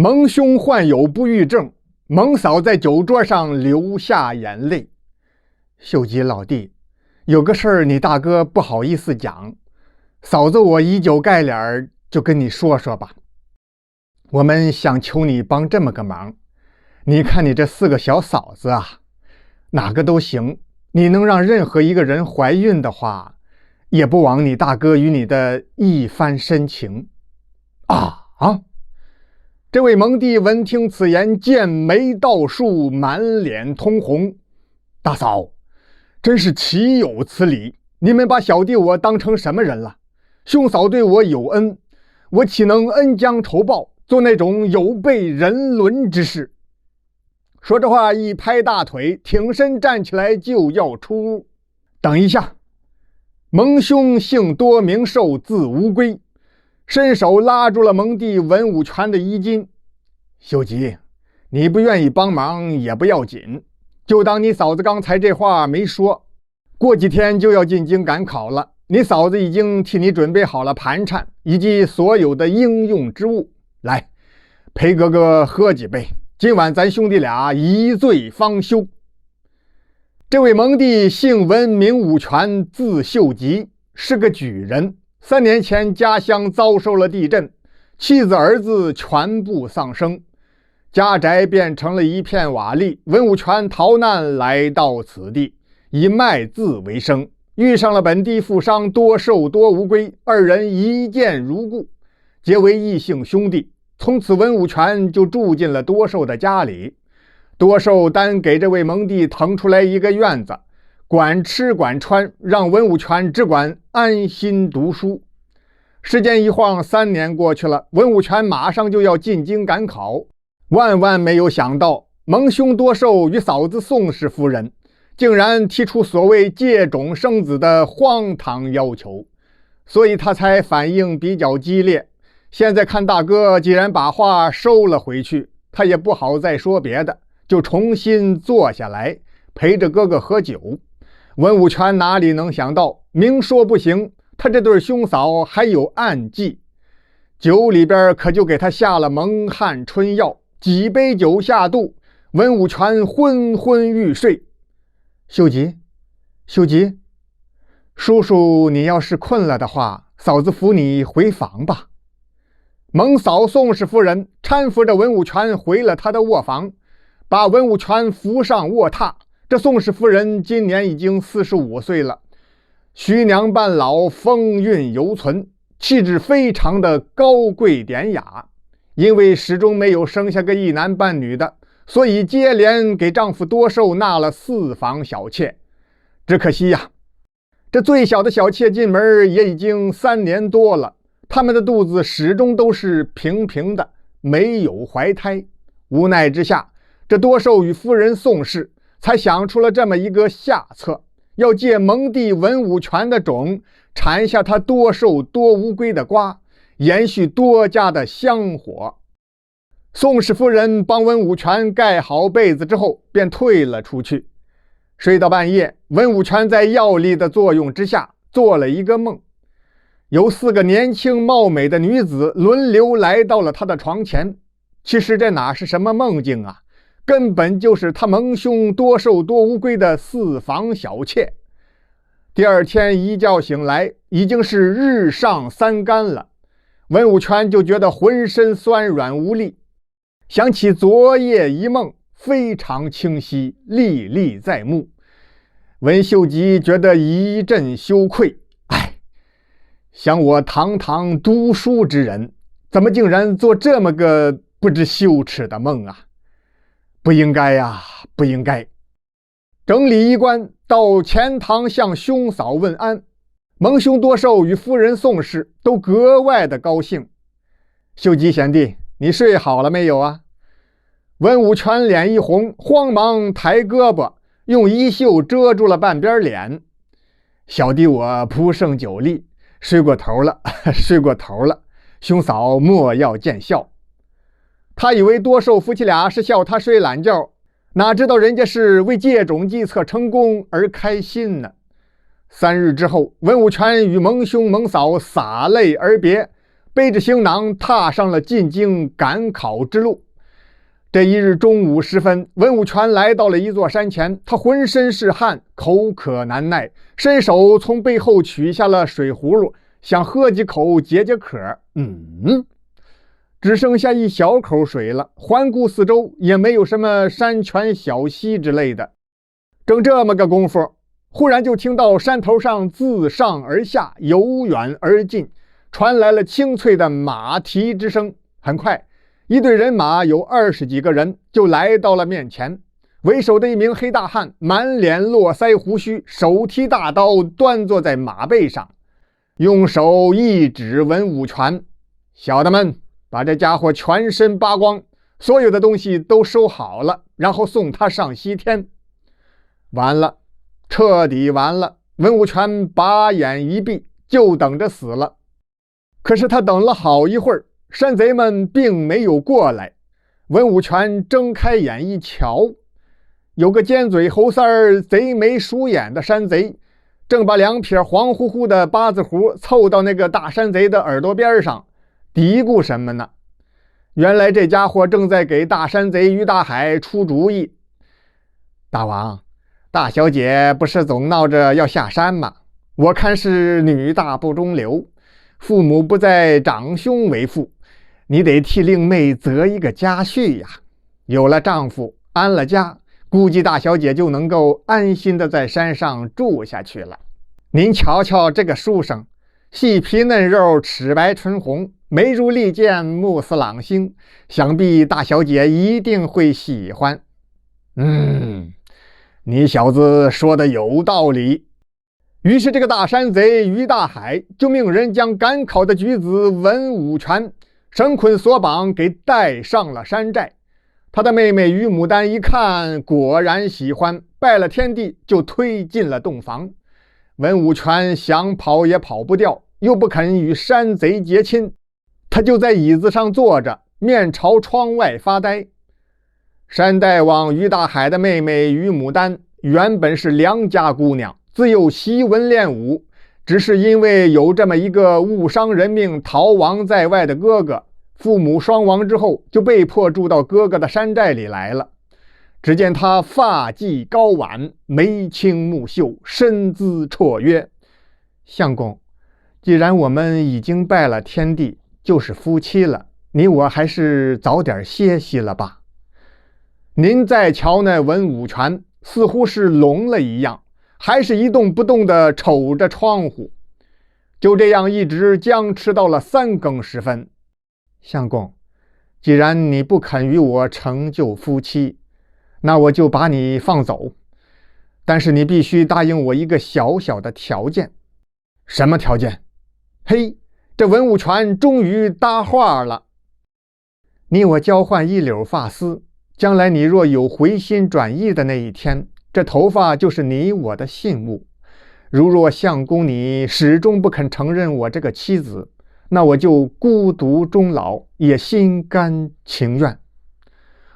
蒙兄患有不育症，蒙嫂在酒桌上流下眼泪。秀吉老弟，有个事儿你大哥不好意思讲，嫂子我以酒盖脸，就跟你说说吧。我们想求你帮这么个忙，你看你这4个小嫂子啊，哪个都行，你能让任何一个人怀孕的话，也不枉你大哥与你的一番深情啊！这位蒙弟闻听此言，剑眉倒竖，满脸通红。大嫂，真是岂有此理！你们把小弟我当成什么人了？兄嫂对我有恩，我岂能恩将仇报，做那种有悖人伦之事？说着话，一拍大腿，挺身站起来就要出屋。等一下！蒙兄姓多名寿，字无归，伸手拉住了蒙弟文武全的衣襟。秀吉，你不愿意帮忙也不要紧，就当你嫂子刚才这话没说。过几天就要进京赶考了，你嫂子已经替你准备好了盘缠以及所有的应用之物，来陪哥哥喝几杯，今晚咱兄弟俩一醉方休。这位蒙弟姓文名武全，字秀吉，是个举人。3年前家乡遭受了地震，妻子儿子全部丧生，家宅变成了一片瓦砾。文武全逃难来到此地，以卖字为生，遇上了本地富商多寿多无归，二人一见如故，结为异姓兄弟。从此文武全就住进了多寿的家里。多寿单给这位蒙弟腾出来一个院子，管吃管穿，让文武全只管安心读书。时间一晃，3年过去了，文武全马上就要进京赶考。万万没有想到，蒙兄多寿与嫂子宋氏夫人竟然提出所谓借种生子的荒唐要求，所以他才反应比较激烈。现在看大哥既然把话收了回去，他也不好再说别的，就重新坐下来陪着哥哥喝酒。文武全哪里能想到，明说不行，他这对兄嫂还有暗计。酒里边可就给他下了蒙汗春药，几杯酒下肚，文武全昏昏欲睡。秀吉，叔叔，你要是困了的话，嫂子扶你回房吧。蒙嫂宋氏夫人搀扶着文武全回了他的卧房，把文武全扶上卧榻。这宋氏夫人今年已经45岁了，徐娘半老，风韵犹存，气质非常的高贵典雅。因为始终没有生下个一男半女的，所以接连给丈夫多寿纳了4房小妾。只可惜呀，这最小的小妾进门也已经3年多了，他们的肚子始终都是平平的，没有怀胎。无奈之下，这多寿与夫人宋氏才想出了这么一个下策，要借蒙弟文武全的种，产下他多寿多无归的瓜，延续多家的香火。宋氏夫人帮文武全盖好被子之后，便退了出去。睡到半夜，文武全在药力的作用之下做了一个梦，有4个年轻貌美的女子轮流来到了他的床前。其实这哪是什么梦境啊，根本就是他蒙兄多寿多无归的4房小妾。第二天一觉醒来，已经是日上3竿了。文武全就觉得浑身酸软无力，想起昨夜一梦，非常清晰，历历在目。文秀吉觉得一阵羞愧，想我堂堂读书之人，怎么竟然做这么个不知羞耻的梦啊！不应该呀，不应该。整理衣冠，到前堂向兄嫂问安。蒙兄多寿与夫人宋氏都格外的高兴。秀吉贤弟，你睡好了没有啊？文武全脸一红，慌忙抬胳膊，用衣袖遮住了半边脸。小弟我不胜酒力，睡过头了，兄嫂莫要见笑。他以为多寿夫妻俩是笑他睡懒觉，哪知道人家是为借种计策成功而开心呢。3日之后，文武全与蒙兄蒙嫂洒泪而别，背着行囊踏上了进京赶考之路。这一日中午时分，文武全来到了一座山前，他浑身是汗，口渴难耐，伸手从背后取下了水葫芦，想喝几口解解渴。只剩下一小口水了，环顾四周也没有什么山泉小溪之类的。正这么个功夫，忽然就听到山头上自上而下，由远而近，传来了清脆的马蹄之声。很快，一队人马有20几个人就来到了面前。为首的一名黑大汉，满脸络腮胡须，手提大刀，端坐在马背上，用手一指文武全：“小的们，把这家伙全身扒光，所有的东西都收好了，然后送他上西天。”完了，彻底完了。文武全把眼一闭，就等着死了。可是他等了好一会儿，山贼们并没有过来。文武全睁开眼一瞧，有个尖嘴猴腮儿、贼眉鼠眼的山贼，正把2撇黄乎乎的八字胡凑到那个大山贼的耳朵边上，嘀咕什么呢？原来这家伙正在给大山贼于大海出主意。大王，大小姐不是总闹着要下山吗？我看是女大不中留，父母不在，长兄为父，你得替令妹择一个家婿呀。有了丈夫，安了家，估计大小姐就能够安心的在山上住下去了。您瞧瞧这个书生，细皮嫩肉，齿白唇红，眉如利剑，目似朗星，想必大小姐一定会喜欢。你小子说的有道理。于是这个大山贼于大海就命人将赶考的举子文武全绳捆索绑，给带上了山寨。他的妹妹于牡丹一看，果然喜欢，拜了天地，就推进了洞房。文武全想跑也跑不掉，又不肯与山贼结亲，他就在椅子上坐着，面朝窗外发呆。山大王于大海的妹妹于牡丹原本是良家姑娘，自幼习文练武，只是因为有这么一个误伤人命逃亡在外的哥哥，父母双亡之后，就被迫住到哥哥的山寨里来了。只见他发髻高挽，眉清目秀，身姿绰约。相公，既然我们已经拜了天地，就是夫妻了，你我还是早点歇息了吧。您再瞧那文武全，似乎是聋了一样，还是一动不动地瞅着窗户。就这样一直僵持到了3更时分。相公，既然你不肯与我成就夫妻，那我就把你放走，但是你必须答应我一个小小的条件。什么条件？嘿，这文武全终于搭话了。你我交换一绺发丝，将来你若有回心转意的那一天，这头发就是你我的信物。如若相公你始终不肯承认我这个妻子，那我就孤独终老，也心甘情愿。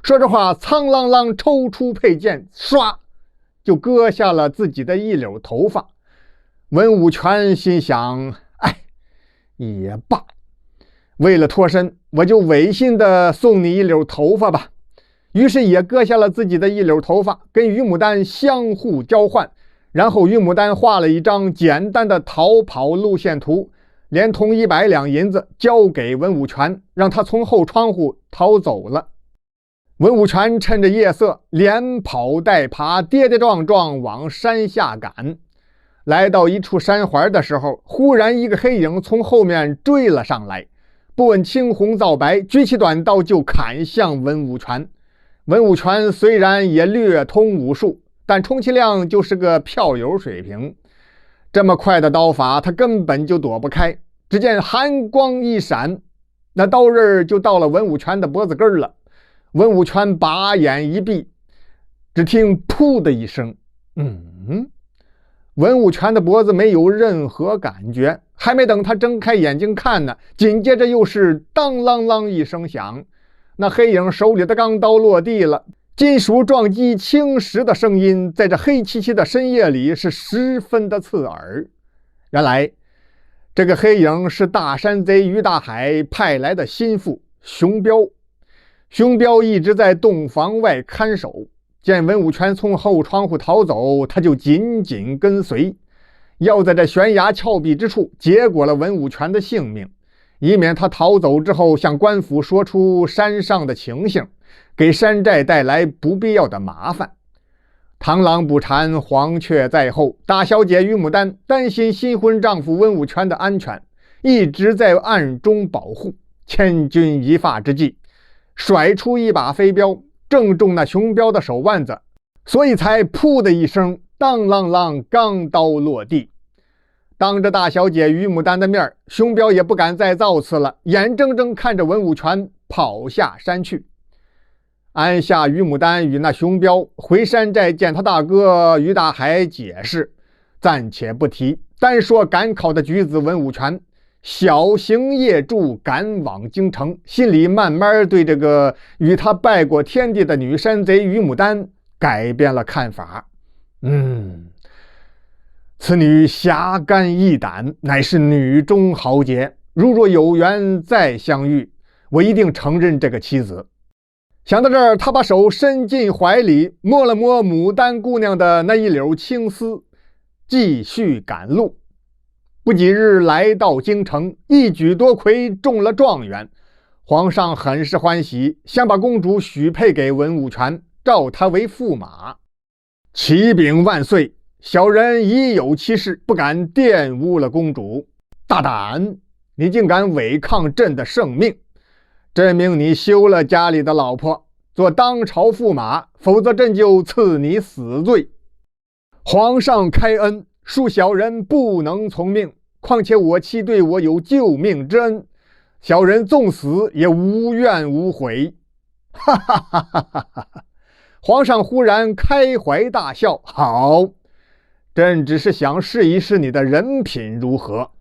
说着话，苍啷啷抽出佩剑，唰就割下了自己的一绺头发。文武全心想，也罢，为了脱身，我就违心的送你一绺头发吧。于是也割下了自己的一绺头发，跟于牡丹相互交换。然后于牡丹画了一张简单的逃跑路线图，连同100两银子交给文武全，让他从后窗户逃走了。文武全趁着夜色，连跑带爬，跌跌撞撞往山下赶。来到一处山环的时候，忽然一个黑影从后面追了上来，不问青红皂白，举起短刀就砍向文武全。文武全虽然也略通武术，但充其量就是个票友水平，这么快的刀法他根本就躲不开。只见寒光一闪，那刀刃就到了文武全的脖子根了。文武全把眼一闭，只听噗的一声，文武全的脖子没有任何感觉，还没等他睁开眼睛看呢，紧接着又是当啷啷一声响，那黑影手里的钢刀落地了，金属撞击青石的声音在这黑漆漆的深夜里是十分的刺耳。原来这个黑影是大山贼于大海派来的心腹熊彪。熊彪一直在洞房外看守，见文武全从后窗户逃走，他就紧紧跟随，要在这悬崖峭壁之处结果了文武全的性命，以免他逃走之后向官府说出山上的情形，给山寨带来不必要的麻烦。螳螂捕蝉，黄雀在后，大小姐于牡丹担心新婚丈夫文武全的安全，一直在暗中保护。千钧一发之际，甩出一把飞镖，正中那熊彪的手腕子，所以才噗的一声，当啷啷，钢刀落地。当着大小姐于牡丹的面，熊彪也不敢再造次了，眼睁睁看着文武全跑下山去。安下于牡丹与那熊彪回山寨见他大哥于大海解释，暂且不提，单说赶考的举子文武全小行夜驻赶往京城，心里慢慢对这个与他拜过天地的女山贼于牡丹改变了看法。此女侠肝义胆，乃是女中豪杰，如若有缘再相遇，我一定承认这个妻子。想到这儿，他把手伸进怀里，摸了摸牡丹姑娘的那一绺青丝，继续赶路。不几日来到京城，一举夺魁，中了状元。皇上很是欢喜，想把公主许配给文武全，召他为驸马。启禀万岁，小人已有其事，不敢玷污了公主。大胆，你竟敢违抗朕的圣命！朕命你休了家里的老婆，做当朝驸马，否则朕就赐你死罪。皇上开恩，恕小人不能从命，况且我妻对我有救命之恩，小人纵死也无怨无悔。哈哈哈哈哈哈！皇上忽然开怀大笑，好，朕只是想试一试你的人品如何，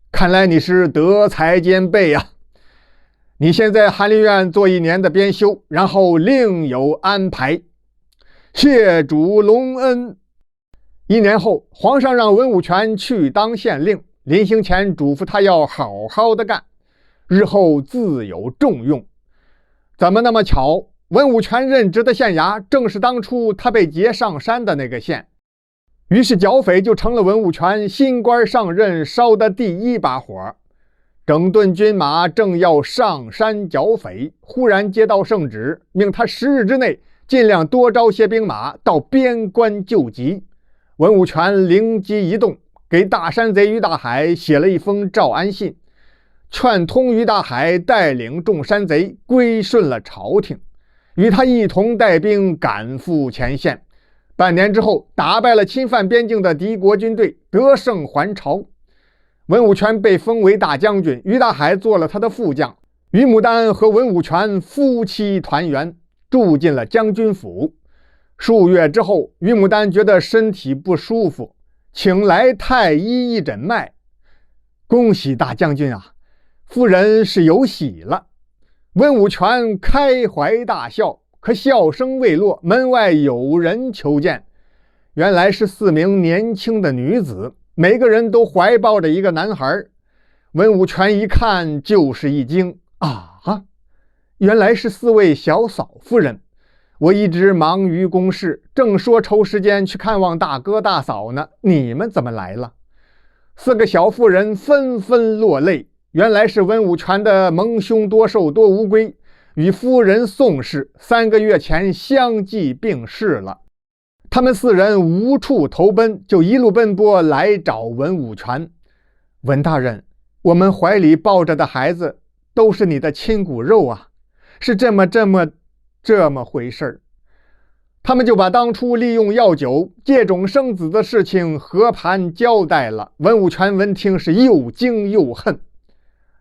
看来你是德才兼备啊。你先在翰林院做1年的编修，然后另有安排。谢主隆恩。1年后，皇上让文武全去当县令，临行前嘱咐他要好好的干，日后自有重用。怎么那么巧，文武全任职的县衙正是当初他被劫上山的那个县，于是剿匪就成了文武全新官上任烧的第一把火。整顿军马正要上山剿匪，忽然接到圣旨，命他10日之内尽量多招些兵马到边关救急。文武全灵机一动，给大山贼于大海写了一封诏安信，劝通于大海带领众山贼归顺了朝廷，与他一同带兵赶赴前线。半年之后，打败了侵犯边境的敌国军队，得胜还朝。文武全被封为大将军，于大海做了他的副将。于牡丹和文武全夫妻团圆，住进了将军府。数月之后，于牡丹觉得身体不舒服，请来太医一诊脉。恭喜大将军啊，夫人是有喜了。文武全开怀大笑，可笑声未落，门外有人求见。原来是4名年轻的女子，每个人都怀抱着一个男孩。文武全一看就是一惊，原来是4位小嫂夫人。我一直忙于公事，正说抽时间去看望大哥大嫂呢，你们怎么来了？4个小妇人纷纷落泪，原来是文武全的蒙兄多寿多无归，与夫人宋氏3个月前相继病逝了。他们4人无处投奔，就一路奔波来找文武全。文大人，我们怀里抱着的孩子都是你的亲骨肉啊，是这么回事儿。他们就把当初利用药酒借种生子的事情和盘交代了。文武全闻听是又惊又恨，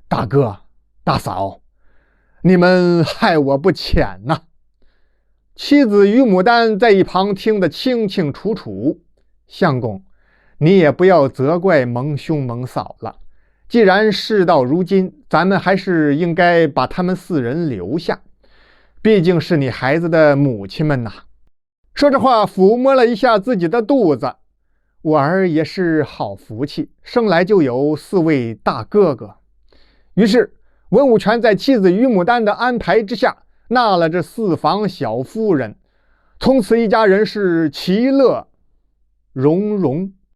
大哥大嫂，你们害我不浅呐。妻子于牡丹在一旁听得清清楚楚，相公，你也不要责怪蒙兄蒙嫂了，既然事到如今，咱们还是应该把他们4人留下，毕竟是你孩子的母亲们呐。说着话，抚摸了一下自己的肚子。我儿也是好福气，生来就有4位大哥哥。于是文武全在妻子于牡丹的安排之下，纳了这4房小夫人，从此一家人是其乐融融。